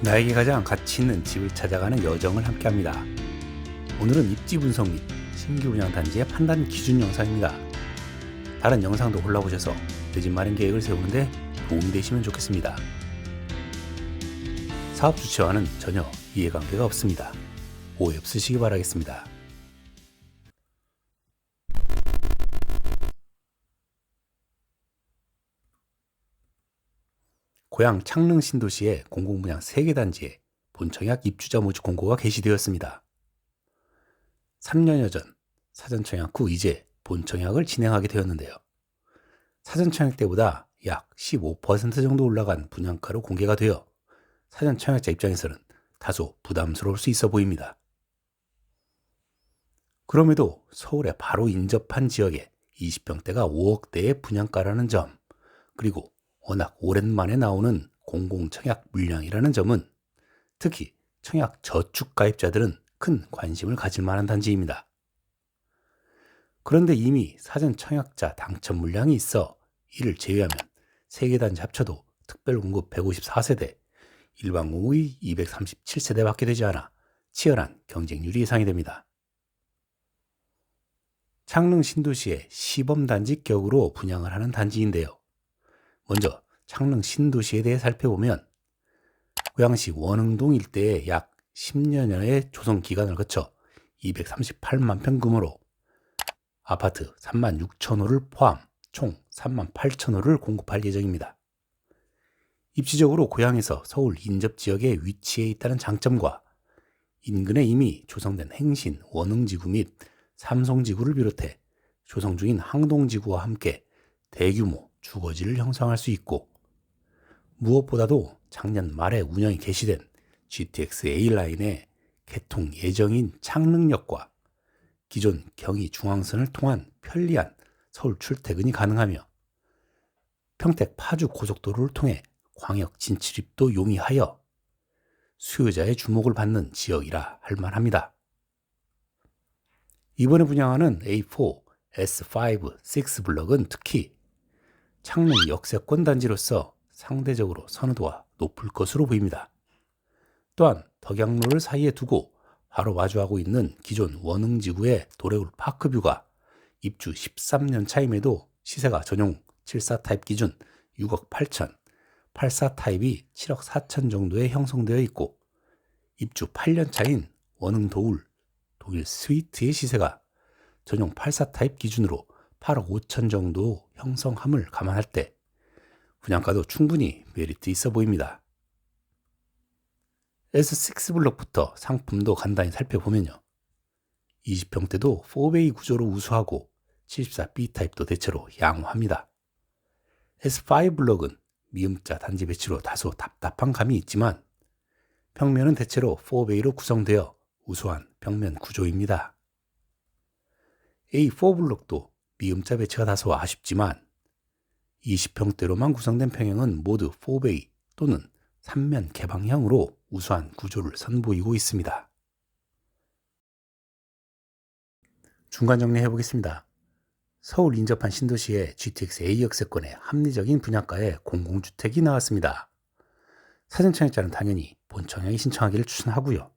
나에게 가장 가치 있는 집을 찾아가는 여정을 함께합니다. 오늘은 입지 분석 및 신규 분양 단지의 판단 기준 영상입니다. 다른 영상도 골라보셔서 내 집 마련 계획을 세우는데 도움이 되시면 좋겠습니다. 사업 주체와는 전혀 이해관계가 없습니다. 오해 없으시기 바라겠습니다. 고향 창릉 신도시의 공공분양 3개 단지에 본청약 입주자 모집 공고가 게시되었습니다. 3년여 전 사전청약 후 이제 본청약을 진행하게 되었는데요. 사전청약 때보다 약 15% 정도 올라간 분양가로 공개가 되어 사전청약자 입장에서는 다소 부담스러울 수 있어 보입니다. 그럼에도 서울에 바로 인접한 지역에 20평대가 5억대의 분양가라는 점, 그리고 워낙 오랜만에 나오는 공공청약 물량이라는 점은 특히 청약 저축 가입자들은 큰 관심을 가질 만한 단지입니다. 그런데 이미 사전 청약자 당첨 물량이 있어 이를 제외하면 3개 단지 합쳐도 특별공급 154세대, 일반공급이 237세대밖에 되지 않아 치열한 경쟁률이 예상이 됩니다. 창릉 신도시의 시범단지 격으로 분양을 하는 단지인데요. 먼저 창릉 신도시에 대해 살펴보면 고양시 원흥동 일대에 약 10년여의 조성 기간을 거쳐 238만 평금으로 아파트 3만 6천 호를 포함 총 3만 8천 호를 공급할 예정입니다. 입지적으로 고양에서 서울 인접지역에 위치해 있다는 장점과 인근에 이미 조성된 행신, 원흥지구 및 삼성지구를 비롯해 조성 중인 항동지구와 함께 대규모 주거지를 형성할 수 있고, 무엇보다도 작년 말에 운영이 개시된 GTX A라인의 개통 예정인 창릉역과 기존 경의 중앙선을 통한 편리한 서울 출퇴근이 가능하며 평택 파주 고속도로를 통해 광역 진출입도 용이하여 수요자의 주목을 받는 지역이라 할 만합니다. 이번에 분양하는 A4, S5, 6 블럭은 특히 창릉 역세권 단지로서 상대적으로 선호도가 높을 것으로 보입니다. 또한 덕양로를 사이에 두고 바로 마주하고 있는 기존 원흥지구의 도래울 파크뷰가 입주 13년 차임에도 시세가 전용 74 타입 기준 6억 8천, 84 타입이 7억 4천 정도에 형성되어 있고, 입주 8년 차인 원흥도울 독일 스위트의 시세가 전용 84 타입 기준으로 8억 5천 정도 형성함을 감안할 때 분양가도 충분히 메리트 있어 보입니다. S6 블럭부터 상품도 간단히 살펴보면요. 20평대도 4베이 구조로 우수하고 74B 타입도 대체로 양호합니다. S5 블럭은 미음자 단지 배치로 다소 답답한 감이 있지만 평면은 대체로 4베이로 구성되어 우수한 벽면 구조입니다. A4 블럭도 미음자 배치가 다소 아쉽지만 20평대로만 구성된 평형은 모두 4베이 또는 3면 개방형으로 우수한 구조를 선보이고 있습니다. 중간 정리해 보겠습니다. 서울 인접한 신도시의 GTX A 역세권의 합리적인 분양가에 공공주택이 나왔습니다. 사전청약자는 당연히 본청약에 신청하기를 추천하고요.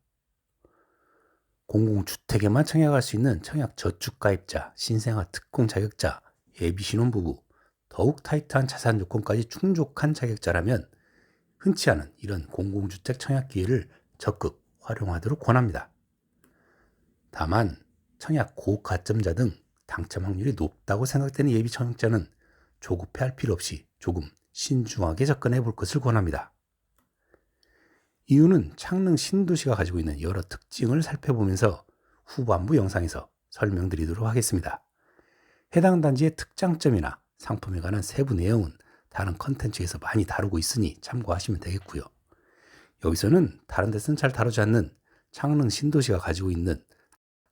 공공주택에만 청약할 수 있는 청약 저축가입자, 신생아 특공 자격자, 예비 신혼부부, 더욱 타이트한 자산 조건까지 충족한 자격자라면 흔치 않은 이런 공공주택 청약 기회를 적극 활용하도록 권합니다. 다만 청약 고가점자 등 당첨 확률이 높다고 생각되는 예비 청약자는 조급해할 필요 없이 조금 신중하게 접근해 볼 것을 권합니다. 이유는 창릉 신도시가 가지고 있는 여러 특징을 살펴보면서 후반부 영상에서 설명드리도록 하겠습니다. 해당 단지의 특장점이나 상품에 관한 세부 내용은 다른 컨텐츠에서 많이 다루고 있으니 참고하시면 되겠고요. 여기서는 다른 데서는 잘 다루지 않는 창릉 신도시가 가지고 있는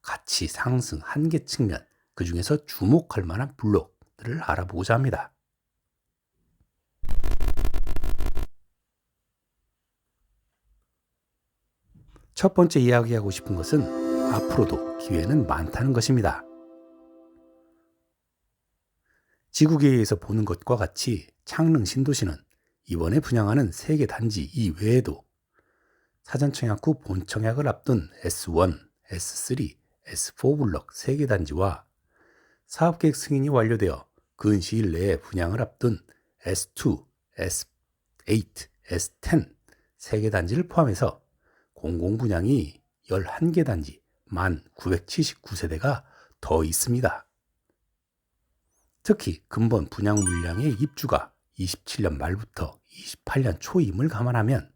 가치 상승 한계 측면, 그 중에서 주목할 만한 블록들을 알아보고자 합니다. 첫 번째 이야기하고 싶은 것은 앞으로도 기회는 많다는 것입니다. 지구계에서 보는 것과 같이 창릉 신도시는 이번에 분양하는 3개 단지 이외에도 사전 청약 후 본 청약을 앞둔 S1, S3, S4 블록 3개 단지와 사업계획 승인이 완료되어 근 시일 내에 분양을 앞둔 S2, S8, S10 3개 단지를 포함해서 공공분양이 11개 단지 1979세대가 더 있습니다. 특히 근본 분양 물량의 입주가 27년 말부터 28년 초임을 감안하면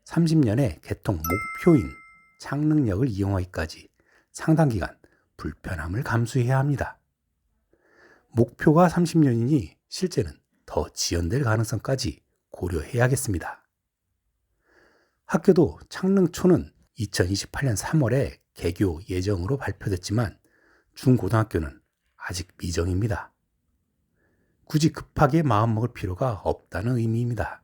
30년의 개통 목표인 창릉역을 이용하기까지 상당 기간 불편함을 감수해야 합니다. 목표가 30년이니 실제는 더 지연될 가능성까지 고려해야겠습니다. 학교도 창릉초는 2028년 3월에 개교 예정으로 발표됐지만 중고등학교는 아직 미정입니다. 굳이 급하게 마음먹을 필요가 없다는 의미입니다.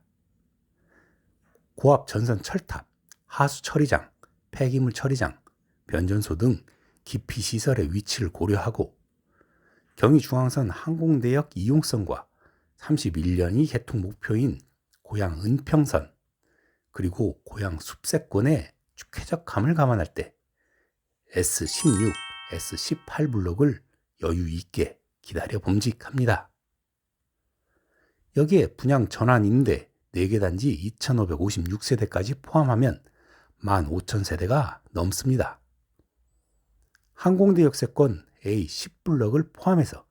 고압 전선 철탑, 하수 처리장, 폐기물 처리장, 변전소 등 기피 시설의 위치를 고려하고 경의중앙선 항공대역 이용성과 31년이 개통 목표인 고양 은평선 그리고 고양 숲세권의 쾌적함을 감안할 때 S16, S18 블록을 여유 있게 기다려 봄직합니다. 여기에 분양 전환 임대 4개 단지 2,556세대까지 포함하면 15,000세대가 넘습니다. 항공대역세권 A10블록을 포함해서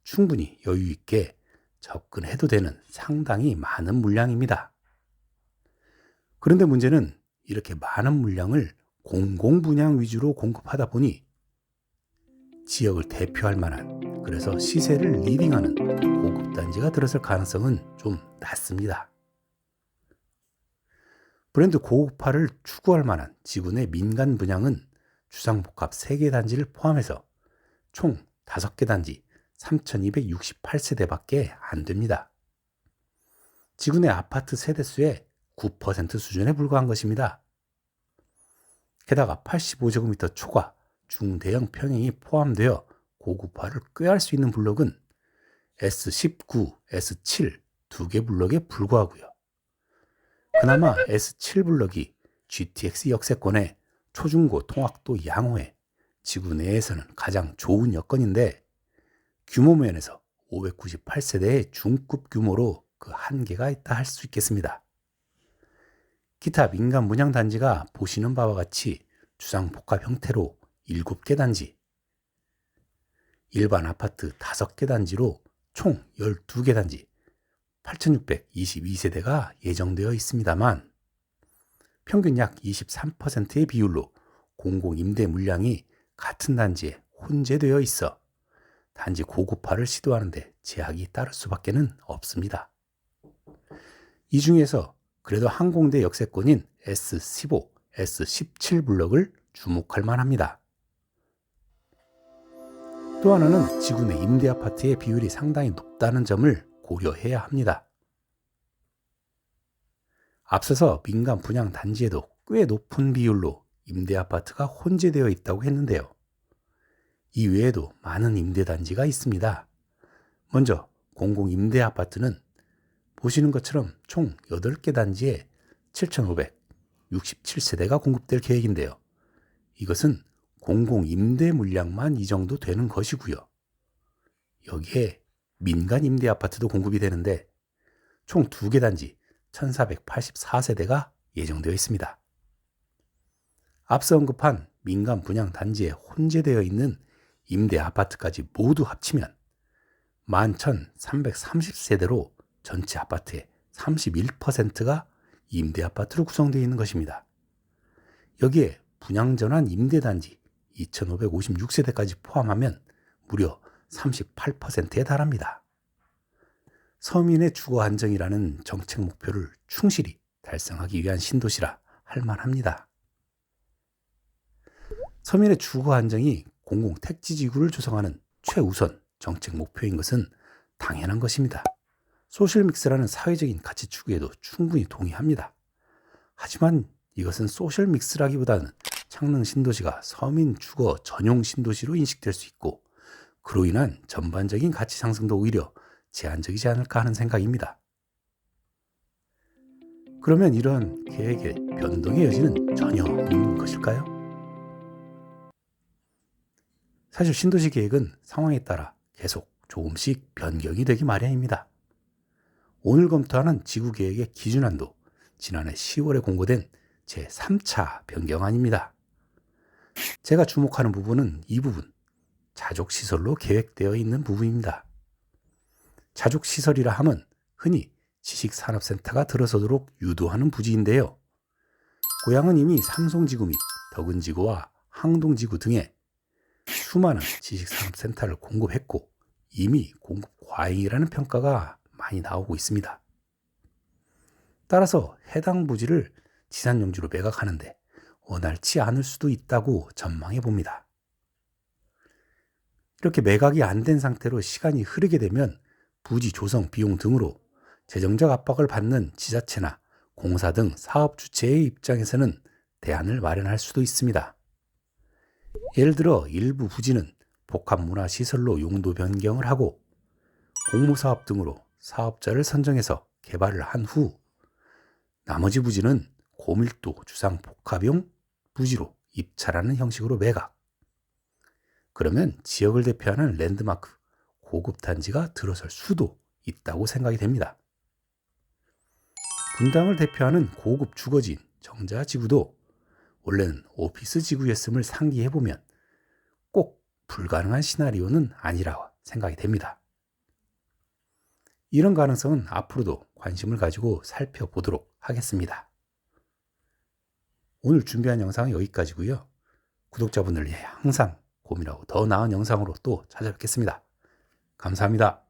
충분히 여유 있게 접근해도 되는 상당히 많은 물량입니다. 그런데 문제는 이렇게 많은 물량을 공공분양 위주로 공급하다 보니 지역을 대표할 만한, 그래서 시세를 리딩하는 고급 단지가 들어설 가능성은 좀 낮습니다. 브랜드 고급화를 추구할 만한 지구 내 민간 분양은 주상복합 3개 단지를 포함해서 총 5개 단지 3,268세대밖에 안 됩니다. 지구 내 아파트 세대수의 9% 수준에 불과한 것입니다. 게다가 85제곱미터 초과 중대형 평형이 포함되어 고급화를 꾀할 수 있는 블록은 S19, S7 2개 블록에 불과하고요. 그나마 S7 블록이 GTX 역세권의 초중고 통학도 양호해 지구 내에서는 가장 좋은 여건인데 규모 면에서 598세대의 중급 규모로 그 한계가 있다 할 수 있겠습니다. 기타 민간 분양 단지가 보시는 바와 같이 주상복합 형태로 7개 단지, 일반 아파트 5개 단지로 총 12개 단지 8,622세대가 예정되어 있습니다만 평균 약 23%의 비율로 공공임대 물량이 같은 단지에 혼재되어 있어 단지 고급화를 시도하는데 제약이 따를 수밖에는 없습니다. 이 중에서 그래도 항공대 역세권인 S15, S17 블록을 주목할 만합니다. 또 하나는 지구 내 임대 아파트의 비율이 상당히 높다는 점을 고려해야 합니다. 앞서서 민간 분양 단지에도 꽤 높은 비율로 임대 아파트가 혼재되어 있다고 했는데요. 이 외에도 많은 임대 단지가 있습니다. 먼저 공공 임대 아파트는 보시는 것처럼 총 8개 단지에 7,567세대가 공급될 계획인데요. 이것은 공공 임대 물량만 이 정도 되는 것이고요. 여기에 민간 임대 아파트도 공급이 되는데 총 2개 단지 1,484세대가 예정되어 있습니다. 앞서 언급한 민간 분양 단지에 혼재되어 있는 임대 아파트까지 모두 합치면 11,330세대로 전체 아파트의 31%가 임대 아파트로 구성되어 있는 것입니다. 여기에 분양전환 임대단지 2,556세대까지 포함하면 무려 38%에 달합니다. 서민의 주거 안정이라는 정책 목표를 충실히 달성하기 위한 신도시라 할 만합니다. 서민의 주거 안정이 공공택지지구를 조성하는 최우선 정책 목표인 것은 당연한 것입니다. 소셜믹스라는 사회적인 가치 추구에도 충분히 동의합니다. 하지만 이것은 소셜믹스라기보다는 창릉 신도시가 서민 주거 전용 신도시로 인식될 수 있고 그로 인한 전반적인 가치 상승도 오히려 제한적이지 않을까 하는 생각입니다. 그러면 이런 계획의 변동의 여지는 전혀 없는 것일까요? 사실 신도시 계획은 상황에 따라 계속 조금씩 변경이 되기 마련입니다. 오늘 검토하는 지구계획의 기준안도 지난해 10월에 공고된 제3차 변경안입니다. 제가 주목하는 부분은 이 부분, 자족시설로 계획되어 있는 부분입니다. 자족시설이라 함은 흔히 지식산업센터가 들어서도록 유도하는 부지인데요. 고향은 이미 삼성지구 및 덕은지구와 항동지구 등에 수많은 지식산업센터를 공급했고 이미 공급 과잉이라는 평가가 많이 나오고 있습니다. 따라서 해당 부지를 지산용지로 매각하는데 원활치 않을 수도 있다고 전망해 봅니다. 이렇게 매각이 안 된 상태로 시간이 흐르게 되면 부지 조성 비용 등으로 재정적 압박을 받는 지자체나 공사 등 사업 주체의 입장에서는 대안을 마련할 수도 있습니다. 예를 들어 일부 부지는 복합문화시설로 용도 변경을 하고 공모사업 등으로 사업자를 선정해서 개발을 한 후 나머지 부지는 고밀도 주상 복합용 부지로 입찰하는 형식으로 매각. 그러면 지역을 대표하는 랜드마크, 고급 단지가 들어설 수도 있다고 생각이 됩니다. 분당을 대표하는 고급 주거지인 정자지구도 원래는 오피스 지구였음을 상기해보면 꼭 불가능한 시나리오는 아니라 생각이 됩니다. 이런 가능성은 앞으로도 관심을 가지고 살펴보도록 하겠습니다. 오늘 준비한 영상은 여기까지고요. 구독자분들 위해 항상 고민하고 더 나은 영상으로 또 찾아뵙겠습니다. 감사합니다.